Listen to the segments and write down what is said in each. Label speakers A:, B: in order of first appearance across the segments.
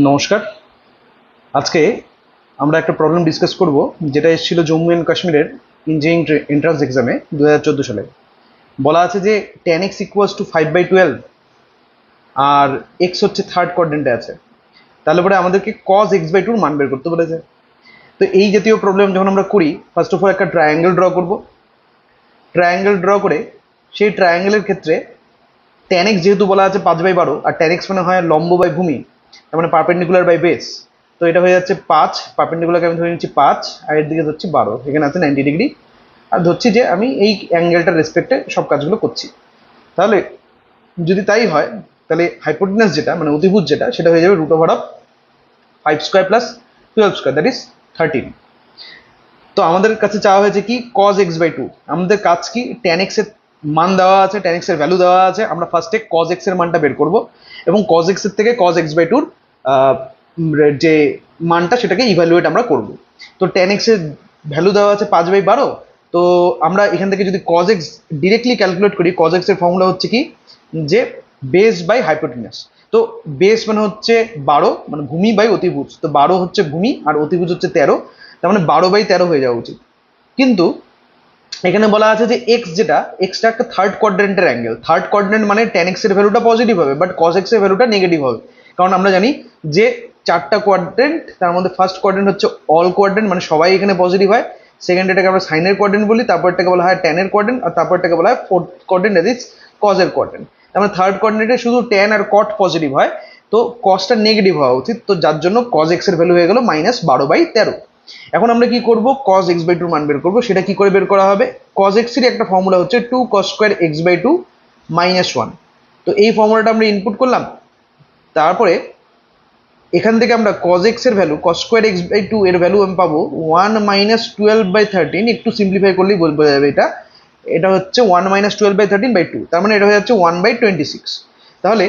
A: নমস্কার। আজকে আমরা একটা প্রবলেম ডিসকাস করব, যেটা এসেছিল জম্মু অ্যান্ড কাশ্মীরের ইঞ্জিনিয়ারিং এন্ট্রান্স এক্সামে 2014 সালে। বলা আছে যে tan x ইকুয়ালস টু 5/12 আর এক্স হচ্ছে থার্ড কোয়াড্রেন্টে আছে। তাহলে পরে আমাদেরকে cos x/2 মান বের করতে বলেছে। তো এই জাতীয় প্রবলেম যখন আমরা করি, ফার্স্ট অফ অল একটা ট্রায়াঙ্গেল ড্র করব। ট্রায়াঙ্গেল ড্র করে সেই ট্রায়াঙ্গেলের ক্ষেত্রে tan x যেহেতু বলা আছে 5/12, আর tan x মানে হয় লম্ব বাই ভূমি, তার মানে পারপেন্ডিকুলার বাই বেস। তো এটা হয়ে যাচ্ছে 5, পারপেন্ডিকুলারকে আমি ধরে নিচ্ছি 5, আর এর দিকে ধরছি 12, এখানে আছে 90 ডিগ্রি। আর ধরছি যে আমি এই অ্যাঙ্গেলটার রেসপেক্টে সব কাজগুলো করছি। তাহলে যদি তাই হয়, তাহলে হাইপোটেনাস যেটা মানে অতিভুজ যেটা, সেটা হয়ে যাবে √5² প্লাস 12², দ্যাট ইজ 13। তো আমাদের কাছে চাওয়া হয়েছে কি cos x/2। আমাদের কাজ কি, tan x এর মান দেওয়া আছে, tan x এর ভ্যালু দেওয়া আছে। আমরা ফার্স্টে cos x এর মানটা বের করব এবং cos x এর থেকে cos x/2 যে মানটা সেটাকে ইভ্যালুয়েট আমরা করব। তো tan x এর ভ্যালু দেওয়া আছে 5/12। তো আমরা এখান থেকে যদি cos x ডিরেক্টলি ক্যালকুলেট করি, cos x এর ফর্মুলা হচ্ছে কি যে বেস বাই হাইপোটেনাস। তো বেস মানে হচ্ছে 12, মানে ভূমি বাই অতিভুজ। তো 12 হচ্ছে ভূমি আর অতিভুজ হচ্ছে 13, তার মানে 12/13 হয়ে যাওয়া উচিত। কিন্তু এখানে বলা আছে যে এক্স যেটা, এক্সটা একটা থার্ড কোয়াড্রেন্টের অ্যাঙ্গেল। থার্ড কোয়াড্রেন্ট মানে tan x এর ভ্যালুটা পজিটিভ হবে, বাট cos x এর ভ্যালুটা নেগেটিভ হবে। কারণ আমরা জানি যে চারটা কোয়াড্রেন্ট, তার মধ্যে ফার্স্ট কোয়াড্রেন্ট হচ্ছে অল কোয়াড্রেন্ট, মানে সবাই এখানে পজিটিভ হয়। সেকেন্ড এটাকে আমরা সাইনের কোয়াড্রেন্ট বলি, তারপরটাকে বলা হয় tan এর কোয়াড্রেন্ট, আর তারপরটাকে বলা হয় fourth quadrant, that is cos এর কোয়াড্রেন্ট। তার মানে থার্ড কোয়াড্রেন্টে শুধু tan আর cot পজিটিভ হয়, তো cosটা নেগেটিভ হওয়া উচিত। তো যার জন্য cos x এর ভ্যালু হয়ে গেল -12/13। এখন আমরা কি করব, cos x/2 মান বের করব। সেটা কি করে বের করা হবে, cos x এর একটা ফর্মুলা হচ্ছে 2cos² x/2 -1। তো এই ফর্মুলাটা আমরা ইনপুট করলাম। তারপরে এখান থেকে আমরা cos x এর ভ্যালু, cos² x/2 এর ভ্যালু আমি পাবো 1 - 12/13। একটু সিম্পলিফাই করলেই বোঝা যাবে এটা। এটা হচ্ছে 1 - 12/13/2, তার মানে এটা হয়ে যাচ্ছে 1/26। তাহলে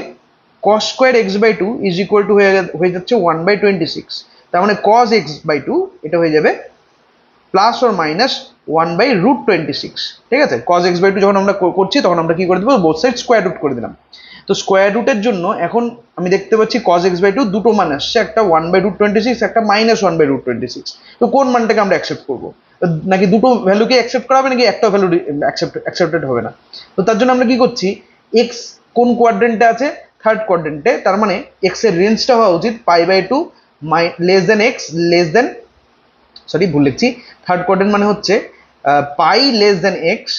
A: cos² x/2 is equal to হয়ে যাচ্ছে 1/26। তার মানে cos x/2 এটা হয়ে যাবে প্লাস অর মাইনাস 1/√26। ঠিক আছে, cos x/2 যখন আমরা করছি তখন আমরা কি করে দেবো, বোথ সাইড স্কোয়ার রুট করে দিলাম। তো স্কোয়ার রুটের জন্য এখন আমি দেখতে পাচ্ছি cos x/2 দুটো মান আসছে, একটা 1/√26, একটা -1/√26। তো কোন মানটাকে আমরা অ্যাকসেপ্ট করবো, নাকি দুটো ভ্যালুকে অ্যাকসেপ্ট করা হবে, নাকি একটা ভ্যালু অ্যাকসেপ্টেড হবে না? তো তার জন্য আমরা কি করছি, এক্স কোন কোয়াড্রেন্টে আছে, থার্ড কোয়াড্রেন্টে, তার মানে এক্স এর রেঞ্জটা হওয়া উচিত π/2 less than x less than, sorry ভুল লিখছি, থার্ড কোয়াড্রেন্ট মানে হচ্ছে pi less than x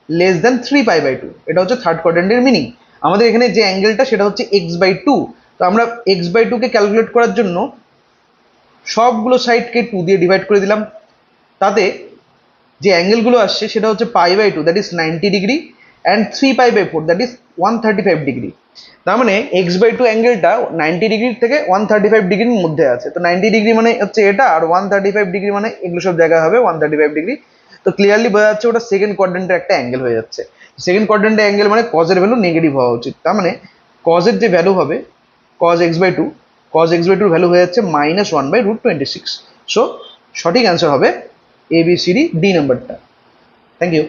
A: less than 3π/2। এটা হচ্ছে থার্ড কোয়াড্রেন্টের মিনিং। আমাদের এখানে যে অ্যাঙ্গেলটা সেটা হচ্ছে x/2। তো আমরা x/2 কে ক্যালকুলেট করার জন্য সবগুলো সাইডকে 2 দিয়ে ডিভাইড করে দিলাম। তাতে যে অ্যাঙ্গেলগুলো আসছে সেটা হচ্ছে π/2, that is 90 degree, and 3π/4, that is 135 degree. তার মানে x/2 অ্যাঙ্গেলটা 90 ডিগ্রির থেকে 135 ডিগ্রির মধ্যে আছে। তো 90 ডিগ্রি মানে হচ্ছে এটা, আর 135 ডিগ্রি মানে এগুলো সব জায়গায় হবে 135 ডিগ্রি। তো ক্লিয়ারলি বোঝা যাচ্ছে ওটা সেকেন্ড কোয়াড্রেন্টের একটা অ্যাঙ্গেল হয়ে যাচ্ছে। সেকেন্ড কোয়াড্রেন্টের অ্যাঙ্গেল মানে cos এর ভ্যালু নেগেটিভ হওয়া উচিত। তার মানে cos এর যে ভ্যালু হবে, cos x/2, cos x/2 value হয়ে যাচ্ছে -1/√26। সো সঠিক অ্যান্সার হবে ABCD D নাম্বারটা। Thank you.